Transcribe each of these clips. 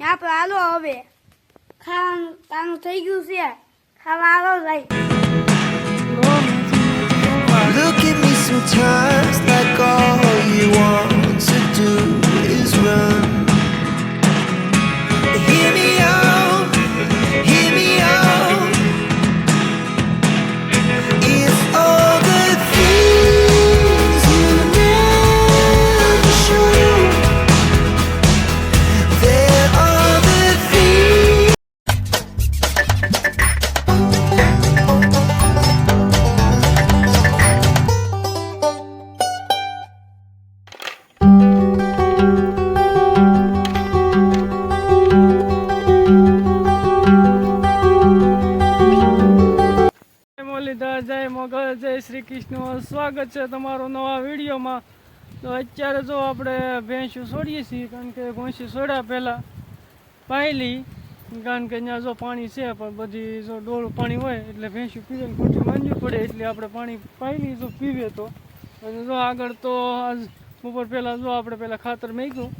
આપણે હાલો હવે ખાવાનું થઈ ગયું છે ખાવા હાલો જાય. Look at me sometimes like all you want to do is run. Hear me out, hear me out. If all the things you never show, there are the things. Muralidhar, જય મોગલ, જય શ્રી કૃષ્ણ. સ્વાગત છે તમારું નવા વિડીયોમાં. તો અત્યારે જો આપણે ભેંસું છોડીએ છીએ, કારણ કે ભેંસું છોડ્યા પહેલાં પાયલી, કારણ કે અહીંયા જો પાણી છે પણ બધી જો ડોળું પાણી હોય એટલે ભેંસું પીવે ને ખોટી માંદવી પડે, એટલે આપણે પાણી પાયલી જો પીવે તો. અને જો આગળ તો આજ બપોર પહેલાં જો આપણે પહેલાં ખાતર મૂક્યું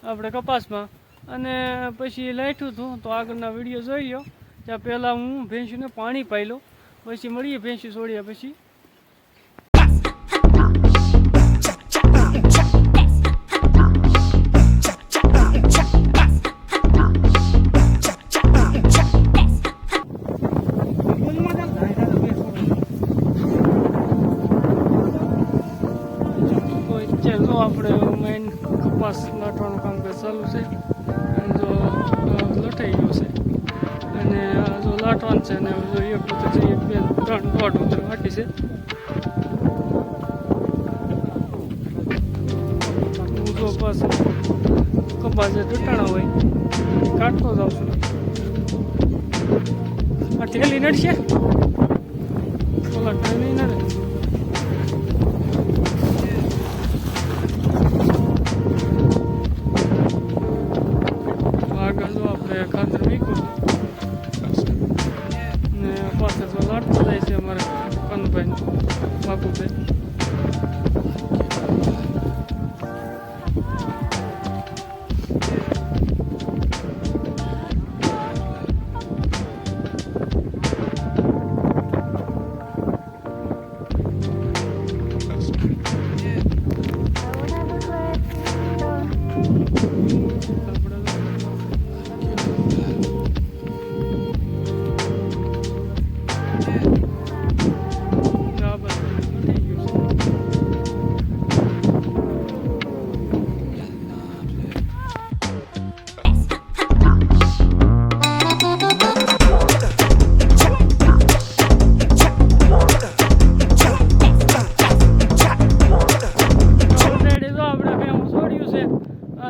આપણે કપાસમાં, અને પછી લાઠ્યું હતું. તો આગળના વિડીયો જોઈ લો. ત્યાં પહેલાં હું ભેંસુને પાણી પાયલું, પછી મળીએ ભેંસું છોડ્યા પછી. જો આપણે મેઇન કપાસ નાખવાનું કામકાજ ચાલુ છે, અને જો લટાઈ ગયું છે, અને જો લાટવાનું છે, અને જો એક ઉતર છે, એક બે ત્રણ દોઢ ઉતર વાટી છે. હું જો પાછું કપાસ જે ટટાણા હોય કાઢતો જાઉં છું. આ ઠેલી નડશે, ઓલા ઠેલી નડે. આગળ જો આપણે ખાતર મૂક્યું ને પાછળ જો લાટતું જાય છે અમારે કનભાઈ બાપુભાઈ.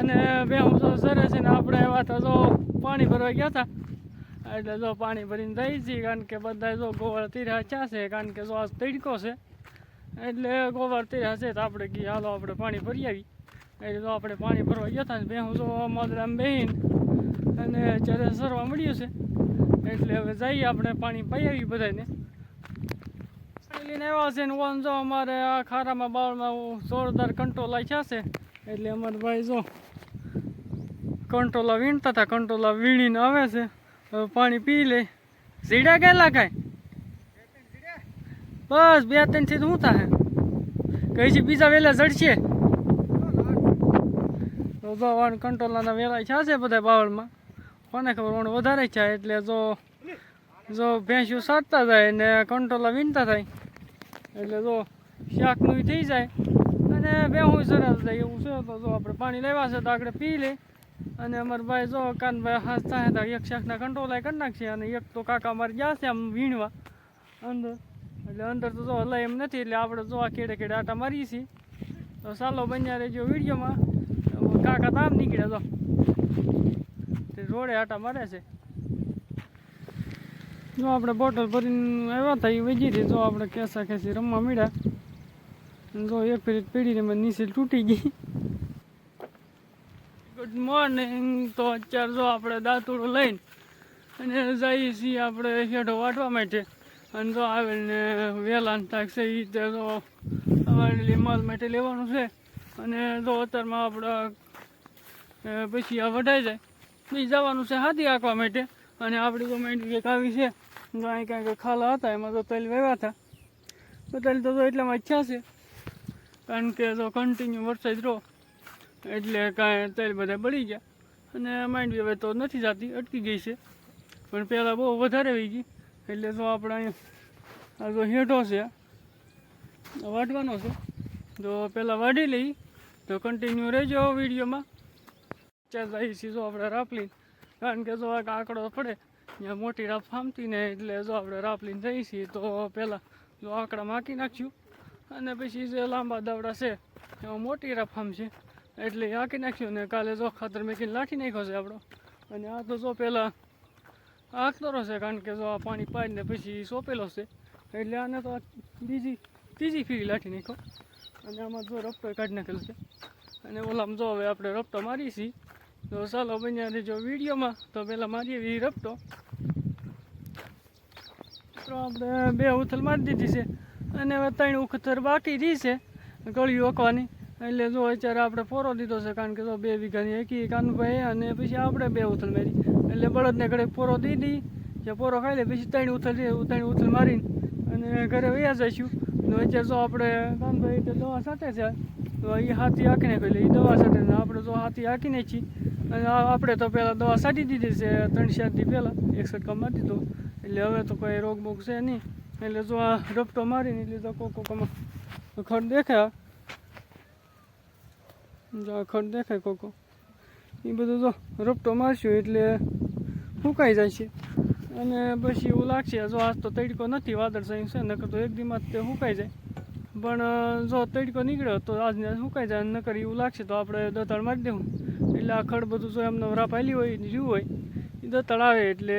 અને ભેહું તો સરસ છે ને આપણે એવા તો જો પાણી ભરવા ગયા હતા, એટલે જો પાણી ભરીને થઈ છે, કારણ કે બધા જો ગોવાર તીરા ચા છે, કારણ કે જો આજ તડકો છે એટલે ગોવાર તીરા છે. તો આપણે કી હાલો આપણે પાણી ભરી આવી, એટલે જો આપણે પાણી ભરવા ગયા હતા ને ભેહું જો મોદરામાં બેહીને અને જ્યારે સરવા મળ્યું છે, એટલે હવે જઈએ આપણે પાણી પાઈ આવી બધાને. પાણી લઈને આવ્યા છે ને ઓન જો અમારે આ ખારામાં બાવળમાં જોરદાર કંટ્રોલ છે, એટલે અમારે ભાઈ જો કંટ્રોલા વીણતા હતા, કંટ્રોલા વીણીને આવે છે. હવે પાણી પી લે. ઝીડા ગયેલા કાંઈ બસ 2-3 થી શું થાય કઈ છે, બીજા વેલા જડશે તો જો કંટ્રોલાના વેલા છે બધા બાવળમાં, કોને ખબર ઓણ વધારે છે. એટલે જો ભેંસું સારતા જાય ને કંટ્રોલા વીણતા થાય, એટલે જો શાકનું થઈ જાય અને ભેહું સરસ જાય એવું છે. તો જો આપણે પાણી લેવા છે તો આપણે પી લે. અને અમારા ભાઈ જો કાનભાઈ હાથ થાય તો એક શાકના કંટ્રોલ કરી નાખશે, અને એક તો કાકા મારે ગયા છે આમ વીણવા અંદર, એટલે અંદર તો જો હલાય એમ નથી, એટલે આપણે જો આ ખેડે ખેડે આટા મારીએ છીએ. તો ચાલો બન્યા રહેજો વિડીયોમાં. કાકા તો આમ નીકળ્યા તો રોડે આટા મારે છે. જો આપણે બોટલ ભરીને આવ્યા હતા એ વેચી હતી. જો આપણે કેસા ખેંચી રમવા મળ્યા, જો એક ફેરી પીડીને મને નીચે તૂટી ગઈ. Good morning. તો અત્યારે જો આપણે દાંતોડું લઈને અને જઈએ છીએ આપણે હેઠો વાટવા માટે, અને જો આવીને વહેલા થાક છે એ રીતે જો અમારે માલ માટે લેવાનું છે. અને જો અત્યારમાં આપણે પછી આ વઢાઈ જાય બી જવાનું છે હાથી આંકવા માટે. અને આપણી તો માંડવી કંઈક આવી છે, જો અહીં કાંઈક ખાલા હતા એમાં તો તલ વાવ્યા હતા. તો તલ તો એટલામાં ઈચ્છા છે, કારણ કે જો કન્ટિન્યુ વરસાદ રહો એટલે કાંઈ તલ બધા બળી ગયા. અને માંડવી હવે તો નથી જતી, અટકી ગઈ છે, પણ પહેલાં બહુ વધારે વહી ગઈ. એટલે જો આપણે અહીંયા આ જો હેઠો છે વાઢવાનો છે, તો પહેલાં વાઢી લઈ. તો કન્ટિન્યુ રહેજો વિડીયોમાં. જાય છે જો આપણે રાપલી, કારણ કે જો આ આંકડો પડે ત્યાં મોટી રાપ ફામતી ને, એટલે જો આપણે રાપલીને જઈએ છીએ તો પહેલાં જો આંકડા માકી નાખ્યું, અને પછી જે લાંબા દાવડા છે એમાં મોટી રાપ ફામશે એટલે એ આંકી નાખ્યું. ને કાલે જો ખાતર મેકીને લાઠી નાખ્યો છે આપણો. અને આ તો જો પહેલાં આખતરો છે, કારણ કે જો આ પાણી પાડીને પછી સોંપેલો છે, એટલે આને તો ત્રીજી ફીરી લાઠી નાખ્યો. અને આમાં જો રફતો કાઢી નાખેલો છે. અને ઓલામાં જો હવે આપણે રફતો મારીએ છીએ, તો ચાલો બન્યા રહેજો વિડીયોમાં. તો પહેલાં મારીએ એવી રફતો. તો આપણે 2 ઉથલ મારી દીધી છે, અને હવે 3 ઉખતર બાકી રહી છે ગળ્યું ઓકવાની. એટલે જો અત્યારે આપણે પોરો દીધો છે, કારણ કે જો 2 વીઘાની એકી કાનુભાઈ, અને પછી આપણે 2 ઉથલ મારી. એટલે બળદને ઘડે પોરો દીધી, જે પોરો ખાઈ લે પછી 3 ઉથલ મારીને અને ઘરે વયા જઈશું. તો અત્યારે જો આપણે કાનુભાઈ એટલે દવા છાંટે છે, તો એ હાથી આંકીને એટલે એ દવા છાંટે ને આપણે જો હાથી આંકીને છીએ. અને આપણે તો પહેલાં દવા છાંટી દીધી છે 3-4 દી પહેલાં, 1 છંટકાવ મારી દીધો. એટલે હવે તો કોઈ રોગ બોગ છે નહીં. એટલે જો આ રફતો મારીને એટલે તો કોકોમાં ખડ દેખાય, જો આ ખડ દેખાય કોકો, એ બધું જો રફતો મારશું એટલે સુકાઈ જાય છે. અને પછી એવું લાગશે જો આજ તો તડકો નથી, વાદળછાયું છે, નકર તો 1 દીમાં તે સુકાઈ જાય. પણ જો તડકો નીકળ્યો તો આજને સુકાઈ જાય, નકર એવું લાગશે તો આપણે દતાળ મારી દેવું. એટલે આ ખડ બધું જો એમને રાપ આલી હોય રહ્યું હોય એ દતાળ આવે એટલે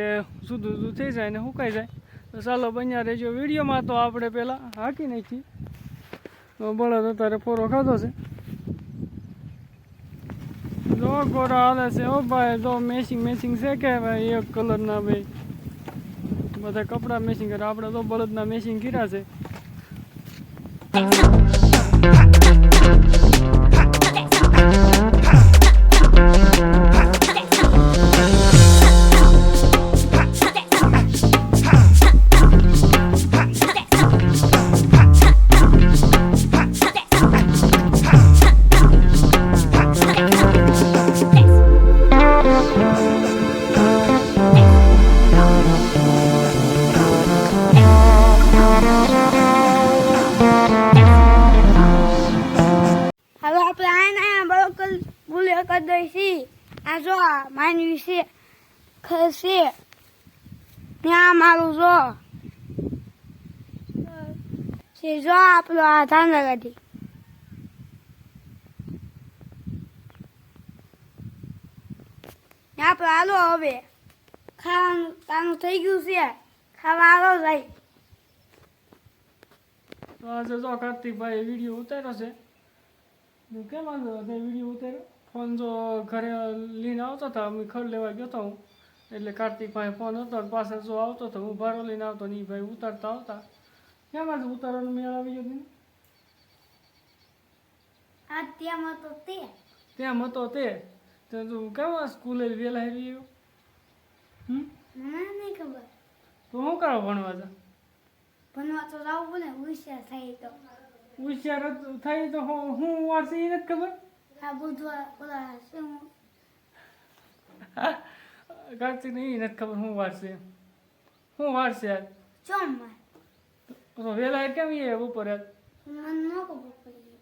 જુદું થઈ જાય ને સુકાઈ જાય. તો ચાલો બન્યા રહેજો વિડીયોમાં. તો આપણે પહેલાં હાંકી નાખી. તો બળદ અત્યારે પોરો ખાધો છે, જો ગોરા હાલે છે. ઓ ભાઈ જો મેચિંગ છે કે ભાઈ એક કલરના ભાઈ બધા કપડાં મેચિંગ કરે. આપણે તો બળદના મેચિંગ કર્યા છે. હવે આપણે આના બરોબર બોલે કરી દઈશી. આ જો આ માનવી છે ખસે ત્યાં મારું જો છે, જો આપણો આ ધાંધા કાઢી. આપણે હાલો હવે ખાવાનું થઈ ગયું છે, ખાવા હાલો જાય. તો આજે જો કાર્તિકભાઈ વિડીયો ઉતાર્યો છે. કેમ વાંધો વિડીયો ઉતાર્યો? ફોન જો ઘરે લઈને આવતો હતો, અમે ખડ લેવા ગયો હતો હું, એટલે કાર્તિકભાઈ ફોન હતો પાસે જો આવતો હતો, હું ભારો લઈને આવતો ને ભાઈ ઉતારતા આવતા. કેમ આજે ઉતારવાનો મેળ આવી ગયો? આ ત્યાં હતો તે તેમ હતો તે તું કેમ સ્કૂલે વહેલા આવી ગયો? મને નહીં ખબર. તો શું કરો ભણવા જા? ભણવા તો જવું પડે, હોશિયાર થાય તો. હોશિયાર થાય તો હું વાર છે એ નથી ખબર. આ બુધવાર ઓલા શું કાર્તિક ને એ નથી ખબર શું વાર છે. શું વાર છે યાર? ચોમવાર. તો વહેલા કેમ એ ઉપર યાર? મને ન ખબર પડી.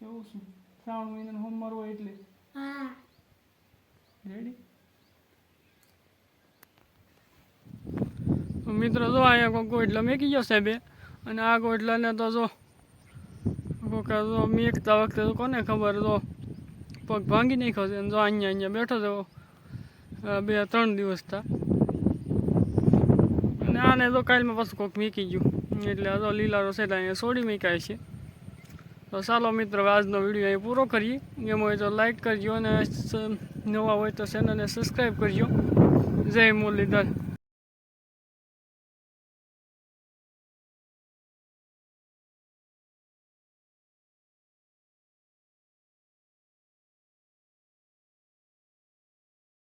એવું શું? શ્રાવણ મહિનાનો હોમવાર હોય એટલે. હા રેડી? મિત્રો જો અહીંયા કોઈ ગોટલા મેકી ગયો સાહેબે, અને આ ગોટલાને તો જો મેકતા વખતે તો કોને ખબર, તો પગ ભાંગી નાખ્યો છે. જો અહીંયા બેઠો છે 2-3 દિવસ થયા. અને આને તો કાલમાં પાછું કોઈક મેકી ગયું, એટલે આ તો લીલારો છે અહીંયા છોડી મેકાય છે. તો ચાલો મિત્રો આજનો વિડીયો અહીં પૂરો કરીએ. એમ હોય તો લાઈક કરજો, અને નવા હોય તો ચેનલને સબસ્ક્રાઈબ કરજો. જય મુરલીધર.